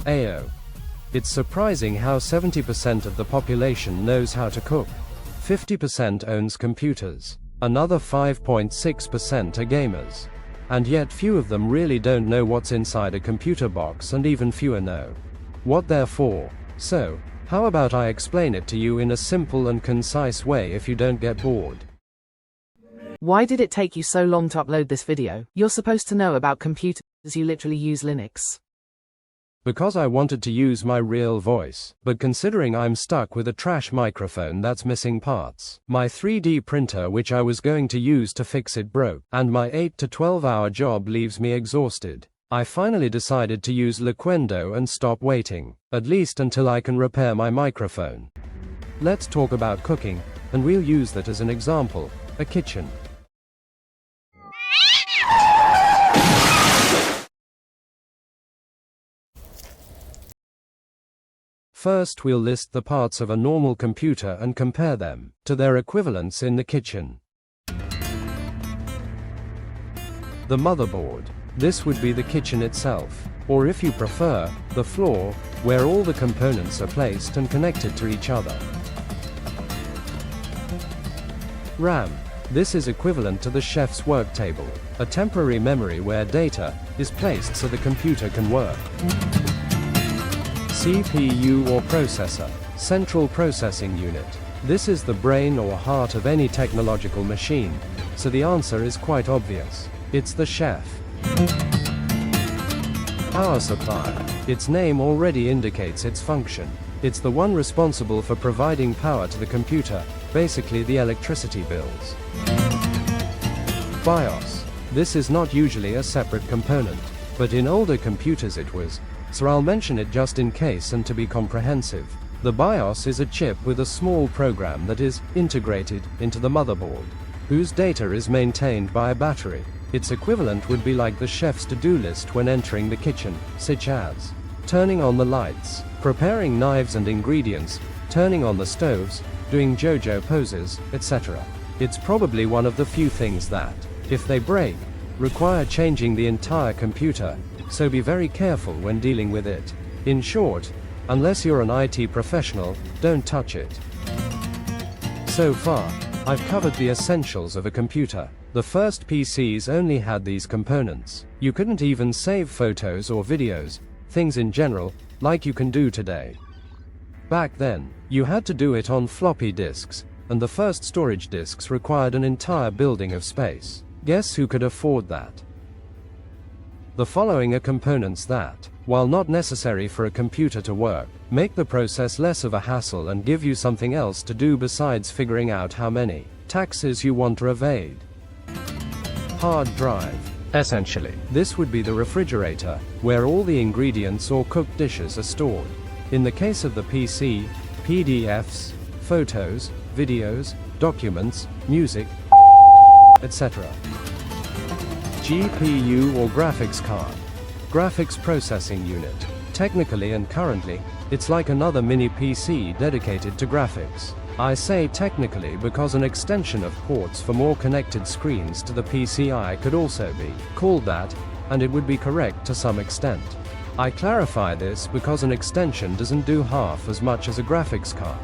Ayo. It's surprising how 70% of the population knows how to cook. 50% owns computers. Another 5.6% are gamers. And yet few of them really don't know what's inside a computer box, and even fewer know what they're for. So, how about I explain it to you in a simple and concise way if you don't get bored? Why did it take you so long to upload this video? You're supposed to know about computers, you literally use Linux. Because I wanted to use my real voice, but considering I'm stuck with a trash microphone that's missing parts, my 3D printer which I was going to use to fix it broke, and my 8 to 12 hour job leaves me exhausted, I finally decided to use Liquendo and stop waiting, at least until I can repair my microphone. Let's talk about cooking, and we'll use that as an example, a kitchen. First, we'll list the parts of a normal computer and compare them to their equivalents in the kitchen. The motherboard. This would be the kitchen itself, or if you prefer, the floor, where all the components are placed and connected to each other. RAM. This is equivalent to the chef's work table, a temporary memory where data is placed so the computer can work. CPU or processor, central processing unit. This is the brain or heart of any technological machine, so the answer is quite obvious. It's the chef. Power supply. Its name already indicates its function. It's the one responsible for providing power to the computer, basically the electricity bills. BIOS. This is not usually a separate component, but in older computers it was, so I'll mention it just in case and to be comprehensive. The BIOS is a chip with a small program that is integrated into the motherboard, whose data is maintained by a battery. Its equivalent would be like the chef's to-do list when entering the kitchen, such as turning on the lights, preparing knives and ingredients, turning on the stoves, doing JoJo poses, etc. It's probably one of the few things that, if they break, require changing the entire computer, so be very careful when dealing with it. In short, unless you're an IT professional, don't touch it. So far, I've covered the essentials of a computer. The first PCs only had these components. You couldn't even save photos or videos, things in general, like you can do today. Back then, you had to do it on floppy disks, and the first storage disks required an entire building of space. Guess who could afford that? The following are components that, while not necessary for a computer to work, make the process less of a hassle and give you something else to do besides figuring out how many taxes you want to evade. Hard drive. Essentially, this would be the refrigerator, where all the ingredients or cooked dishes are stored. In the case of the PC, PDFs, photos, videos, documents, music, etc. GPU or graphics card. Graphics processing unit. Technically and currently, it's like another mini PC dedicated to graphics. I say technically because an extension of ports for more connected screens to the PCI could also be called that, and it would be correct to some extent. I clarify this because an extension doesn't do half as much as a graphics card.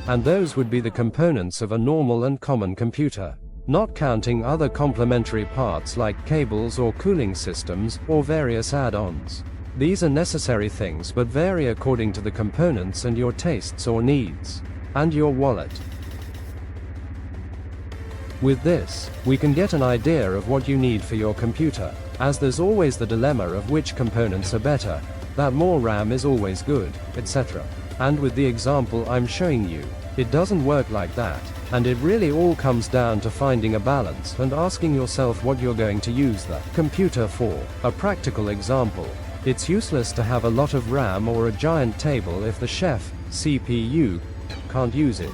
And those would be the components of a normal and common computer, not counting other complementary parts like cables or cooling systems or various add-ons. These are necessary things but vary according to the components and your tastes or needs. And your wallet. With this, we can get an idea of what you need for your computer, as there's always the dilemma of which components are better, that more RAM is always good, etc. And with the example I'm showing you, it doesn't work like that, and it really all comes down to finding a balance and asking yourself what you're going to use the computer for. A practical example. It's useless to have a lot of RAM or a giant table if the chef, CPU, can't use it.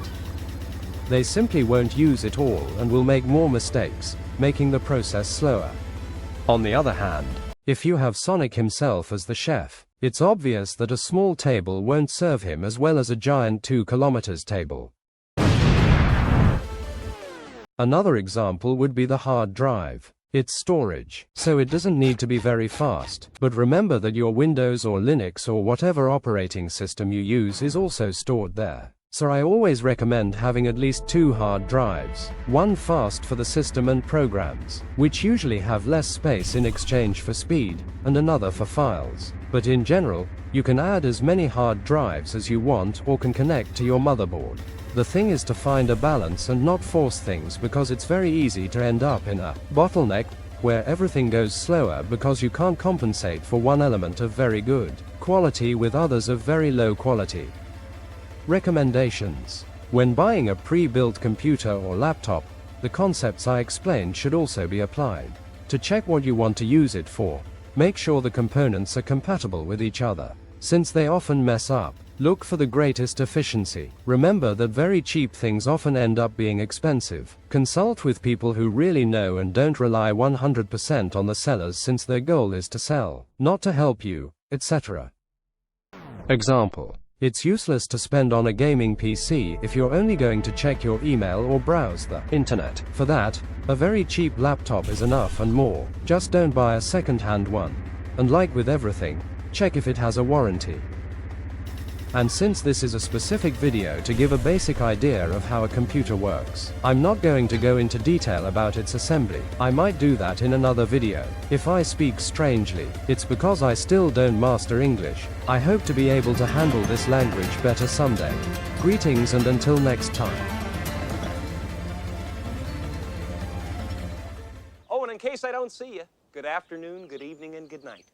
They simply won't use it all and will make more mistakes, making the process slower. On the other hand, if you have Sonic himself as the chef, it's obvious that a small table won't serve him as well as a giant 2 kilometers table. Another example would be the hard drive. It's storage, so it doesn't need to be very fast, but remember that your Windows or Linux or whatever operating system you use is also stored there. So I always recommend having at least 2 hard drives, one fast for the system and programs, which usually have less space in exchange for speed, and another for files. But in general, you can add as many hard drives as you want or can connect to your motherboard. The thing is to find a balance and not force things, because it's very easy to end up in a bottleneck where everything goes slower because you can't compensate for one element of very good quality with others of very low quality. Recommendations. When buying a pre-built computer or laptop, the concepts I explained should also be applied. To check what you want to use it for, make sure the components are compatible with each other. Since they often mess up, look for the greatest efficiency. Remember that very cheap things often end up being expensive. Consult with people who really know and don't rely 100% on the sellers, since their goal is to sell, not to help you, etc. Example. It's useless to spend on a gaming PC if you're only going to check your email or browse the internet. For that, a very cheap laptop is enough and more. Just don't buy a second-hand one. And like with everything, check if it has a warranty. And since this is a specific video to give a basic idea of how a computer works, I'm not going to go into detail about its assembly. I might do that in another video. If I speak strangely, it's because I still don't master English. I hope to be able to handle this language better someday. Greetings and until next time. Oh, and in case I don't see you, good afternoon, good evening, and good night.